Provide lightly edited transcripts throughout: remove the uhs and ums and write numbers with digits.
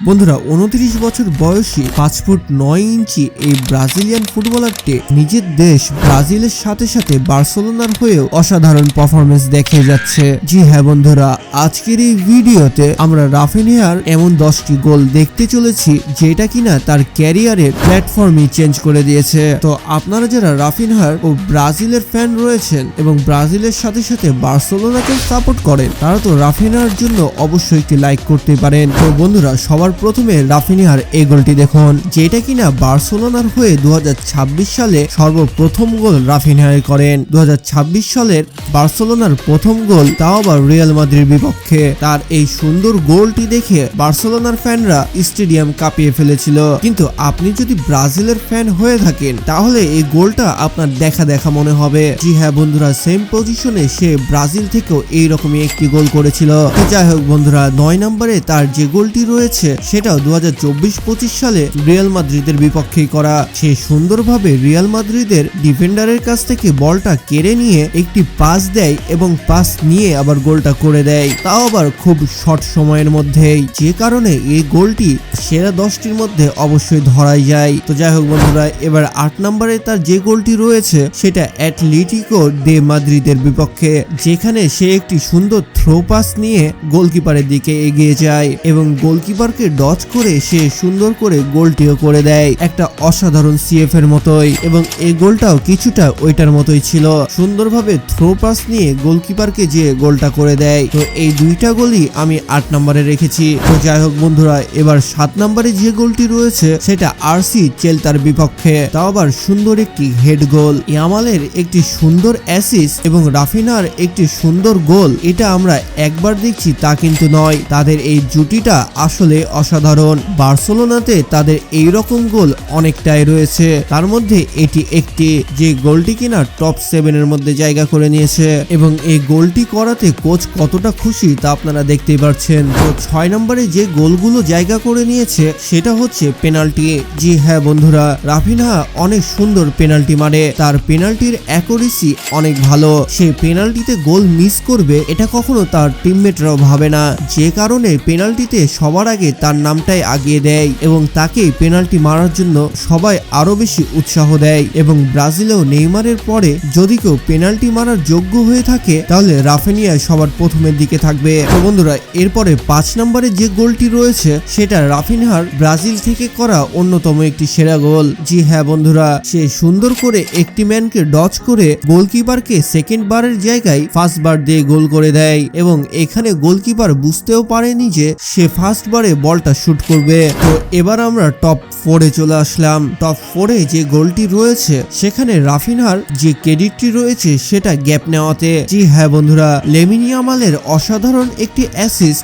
বন্ধুরা 29 বছর বয়সী 5 ফুট 9 ইঞ্চি এই ব্রাজিলিয়ান ফুটবলারটি নিজের দেশ ব্রাজিলের সাথে সাথে বার্সেলোনার হয়েও অসাধারণ পারফরমেন্স দেখে যাচ্ছে। জি হ্যাঁ বন্ধুরা, আজকের এই ভিডিওতে আমরা রাফিনিয়ার এমন 10টি গোল দেখতে চলেছি যেটা কিনা তার ক্যারিয়ারের প্ল্যাটফর্মই চেঞ্জ করে দিয়েছে। তো আপনারা যারা রাফিনহার ও ব্রাজিলের ফ্যান রয়েছেন এবং ব্রাজিলের সাথে সাথে বার্সেলোনাকে সাপোর্ট করেন, তারা তো রাফিনহার জন্য অবশ্যই একটি লাইক করতে পারেন। তো বন্ধুরা, সবার প্রথমে রাফিনিয়ার এই গোলটি দেখুন, যেটা কিনা বার্সেলোনার হয়ে 2026 সালে সর্বপ্রথম গোল রাফিনিয়া করেন। 2026 সালের বার্সেলোনার প্রথম গোল, তাও আবার রিয়াল মাদ্রিদের বিপক্ষে। তার এই সুন্দর গোলটি দেখে বার্সেলোনার ফ্যানরা স্টেডিয়াম কাঁপিয়ে ফেলেছিল। কিন্তু আপনি যদি ব্রাজিলের ফ্যান হয়ে থাকেন তাহলে এই গোলটা আপনার দেখা মনে হবে। জি হ্যাঁ বন্ধুরা, সেম পজিশনে সে ব্রাজিল থেকেও এইরকমই একটি গোল করেছিল। যাই হোক বন্ধুরা, 9 নম্বরে তার যে গোলটি রয়েছে সেটাও 2024-25 সালে রিয়াল মাদ্রিদের বিপক্ষেই করা। সে সুন্দরভাবে রিয়াল মাদ্রিদের ডিফেন্ডারের কাছ থেকে বলটা কেড়ে নিয়ে একটি পাস দেয় এবং পাস নিয়ে আবার গোলটা করে দেয়, তাও আবার খুব শর্ট সময়ের মধ্যেই, যে কারণে এই গোলটি সেরা 10টির মধ্যে অবশ্যই ধরাই যায়। তো যাই হোক বন্ধুরা, এবার 8 নম্বরে তার যে গোলটি রয়েছে সেটা অ্যাটলেটিকো দে মাদ্রিদের বিপক্ষে, যেখানে সে একটি সুন্দর থ্রো পাস নিয়ে গোলকিপারের দিকে এগিয়ে যায় এবং গোলকিপারকে ডচ করে সে সুন্দর করে গোলটিও করে দেয়, একটা অসাধারণ সিএফ এর মতোই। এবং এই গোলটাও কিছুটা ওইটার মতোই ছিল, সুন্দরভাবে থ্রো পাস নিয়ে গোলকিপারকে যে গোলটা করে দেয়। তো এই দুইটা গোলই আমি 8 নম্বরে রেখেছি। তো যাই হোক বন্ধুরা, এবার 7 নম্বরে যে গোলটি রয়েছে সেটা আরসি চেলতার বিপক্ষে, তাও আবার সুন্দর একটি হেড গোল, ইয়ামালের একটি সুন্দর অ্যাসিস্ট এবং রাফিনার একটি সুন্দর গোল। এটা আমরা একবার দেখছি তা কিন্তু নয়, তাদের এই জুটিটা আসলে অসাধারণ। বার্সেলোনাতে তাদের এই রকম গোল অনেকটাই রয়েছে, তার মধ্যে এটি একটি, যে গোলটি কিনা টপ 7 এর মধ্যে জায়গা করে নিয়েছে এবং এই গোলটি করাতে কোচ কতটা খুশি তা আপনারা দেখতেই পাচ্ছেন। তো 6 নম্বরে যে গোলগুলো জায়গা করে নিয়েছে সেটা হচ্ছে পেনাল্টি। জি হ্যাঁ বন্ধুরা, রাফিনহা অনেক সুন্দর পেনাল্টি মারে, তার পেনাল্টির অ্যাকুরেসি অনেক ভালো। সে পেনাল্টিতে গোল মিস করবে এটা কখনো তার টিমমেটরাও ভাবে না, যে কারণে পেনাল্টিতে সবার আগে তার নামটাই আগিয়ে দেয় এবং তাকে পেনাল্টি মারার জন্য সবাই আরো বেশি উৎসাহ দেয়। এবং ব্রাজিলেও নেইমারের পরে যদি কেউ পেনাল্টি মারার যোগ্য হয়ে থাকে তাহলে রাফিনিয়া সবার প্রথমের দিকে থাকবে। তো বন্ধুরা, এরপরে 5 নম্বরে যে গোলটি রয়েছে সেটা রাফিনহার ব্রাজিল থেকে করা অন্যতম একটি সেরা গোল। জি হ্যাঁ বন্ধুরা, সে সুন্দর করে একটি ম্যানকে ডচ করে গোলকিপারকে সেকেন্ড বারের জায়গায় ফার্স্ট বার দিয়ে গোল করে দেয় এবং এখানে গোলকিপার বুঝতেও পারেনি যে সে ফার্স্ট বারে বলটা শুট করবে। তো এবার আমরা টপ 4-এ চলে আসলাম। টপ 4-এ যে গোলটি রয়েছে সেখানে রাফিনহার যে ক্রেডিটটি রয়েছে সেটা গ্যাপ নেওয়াতে। জি হ্যাঁ বন্ধুরা, লেমিন ইয়ামালের অসাধারণ একটি অ্যাসিস্ট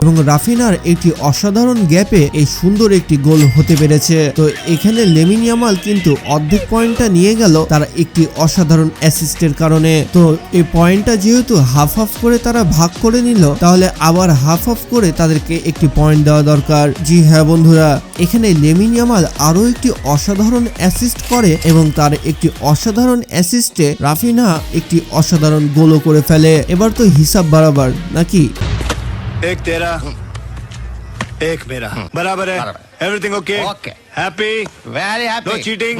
এবং রাফিনার একটি অসাধারণ গ্যাপে এই সুন্দর একটি গোল হতে পেরেছে। তো এখানে লেমিন ইয়ামাল কিন্তু অর্ধেক পয়েন্টটা নিয়ে গেল তার একটি অসাধারণ অ্যাসিস্টের কারণে। তো এই পয়েন্টটা যেহেতু হাফ হাফ করে তারা ভাগ করে নিল, তাহলে আবার হাফ হাফ করে তাদেরকে একটি পয়েন্ট দেওয়া দরকার। জি হ্যাঁ বন্ধুরা, এখানে লেমিন ইয়ামাল আরো একটি অসাধারণ অ্যাসিস্ট করে এবং তার একটি অসাধারণ অ্যাসিস্টে রাফিনা একটি অসাধারণ গোলও করে ফেলে। এবার তো হিসাব বরাবর নাকি? एक तेरा एक मेरा बराबर है। Everything okay? Happy, very happy, no cheating.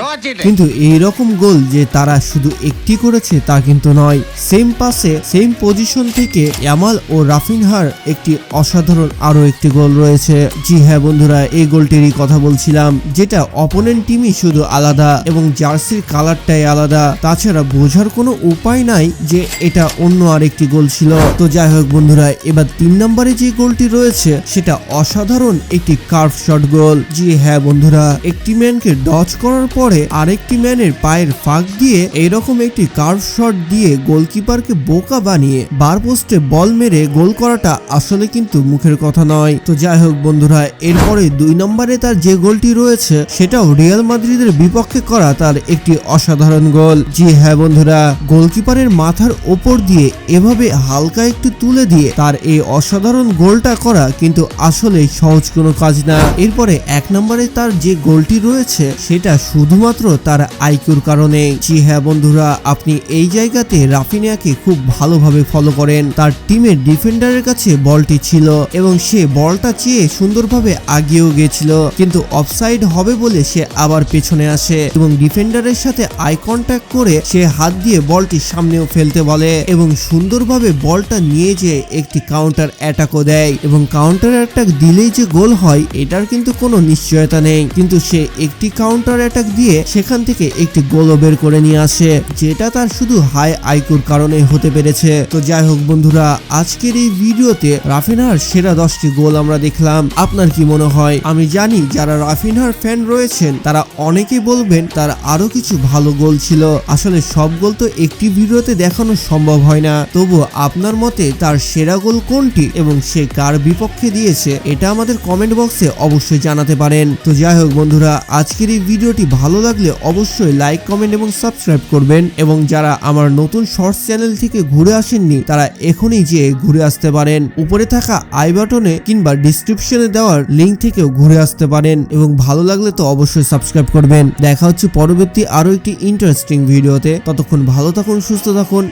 কিন্তু এই রকম গোল যে তারা শুধু একটি করেছে তা কিন্তু নয়, সেম পাসে সেম পজিশন থেকে ইয়ামাল ও রাফিনহার একটি অসাধারণ আরো একটি গোল রয়েছে। জি হ্যাঁ বন্ধুরা, এই গোলটিরই কথা বলছিলাম, যেটা অপোনেন্ট টিমই শুধু আলাদা এবং জার্সির কালারটাই আলাদা, তাছাড়া বোঝার কোনো উপায় নাই যে এটা অন্য আরেকটি গোল ছিল। তো যাই হোক বন্ধুরা, এবার 3 নম্বরে যে গোলটি রয়েছে সেটা অসাধারণ একটি কার্ভ শট গোল। জি হ্যাঁ বন্ধুরা, একটি ম্যানকে ডচ করার পরে আরেকটি ম্যানের পায়ের ফাঁক দিয়ে এইরকম একটি কার্ভ শট দিয়ে গোলকিপারকে বোকা বানিয়ে বার পোস্টে বল মেরে গোল করাটা আসলে কিন্তু মুখের কথা নয়। তো যাই হোক বন্ধুরা, এরপরে 2 নম্বরে তার যে গোলটি রয়েছে সেটাও রিয়াল মাদ্রিদের বিপক্ষে করা তার একটি অসাধারণ গোল। জি হ্যাঁ বন্ধুরা, গোলকিপারের মাথার ওপর দিয়ে এভাবে হালকা একটু তুলে দিয়ে তার এই অসাধারণ গোলটা করা কিন্তু আসলে সহজ কোনো কাজ না। এরপরে 1 নম্বরে তার যে যে গোলটি রয়েছে সেটা শুধুমাত্র তার আইকিউর কারণে। জি হ্যাঁ বন্ধুরা, আপনি এই জায়গাতে রাফিনিয়াকে খুব ভালোভাবে ফলো করেন। তার টিমের ডিফেন্ডারের কাছে বলটি ছিল এবং সে বলটা চেয়ে সুন্দরভাবে আগিয়েও গেছিল, কিন্তু অফসাইড হবে বলে সে আবার পেছনে আসে এবং ডিফেন্ডারের সাথে আই কন্ট্যাক্ট করে সে হাত দিয়ে বলটি সামনেও ফেলতে বলে এবং সুন্দরভাবে বলটা নিয়ে যেয়ে একটি কাউন্টার অ্যাটাকও দেয় এবং কাউন্টার অ্যাটাক দিলেই যে গোল হয় এটার কিন্তু কোনো নিশ্চয়তা নেই, কিন্তু সে একটি কাউন্টার অ্যাটাক দিয়ে সেখান থেকে একটি গোলও বের করে নিয়ে আসে, যেটা তার শুধু হাই আইকিউর কারণে হতে পেরেছে। তো যাই হোক বন্ধুরা, আজকের এই ভিডিওতে রাফিনহার সেরা 10টি গোল আমরা দেখলাম। আপনার কি মনে হয়? আমি জানি যারা রাফিনহার ফ্যান রয়েছেন তারা অনেকেই বলবেন তার আরো কিছু ভালো গোল ছিল। আসলে সব গোল তো একটি ভিডিওতে দেখানো সম্ভব হয় না, তবু আপনার মতে তার সেরা গোল কোনটি এবং সে কার বিপক্ষে দিয়েছে এটা আমাদের কমেন্ট বক্সে অবশ্যই জানাতে পারেন। তো যাই হোক বন্ধুরা, আজকের এই ভিডিওটি ভালো লাগলে অবশ্যই লাইক, কমেন্ট এবং সাবস্ক্রাইব করবেন এবং যারা আমার নতুন শর্টস চ্যানেল থেকে ঘুরে আসেননি তারা এখনই যেয়ে ঘুরে আসতে পারেন। উপরে থাকা আই বাটনে কিংবা ডিসক্রিপশনে দেওয়ার লিংক থেকেও ঘুরে আসতে পারেন এবং ভালো লাগলে তো অবশ্যই সাবস্ক্রাইব করবেন। দেখা হচ্ছে পরবর্তী আরো একটি ইন্টারেস্টিং ভিডিওতে। ততক্ষণ ভালো থাকুন, সুস্থ থাকুন,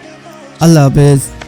আল্লাহ হাফেজ।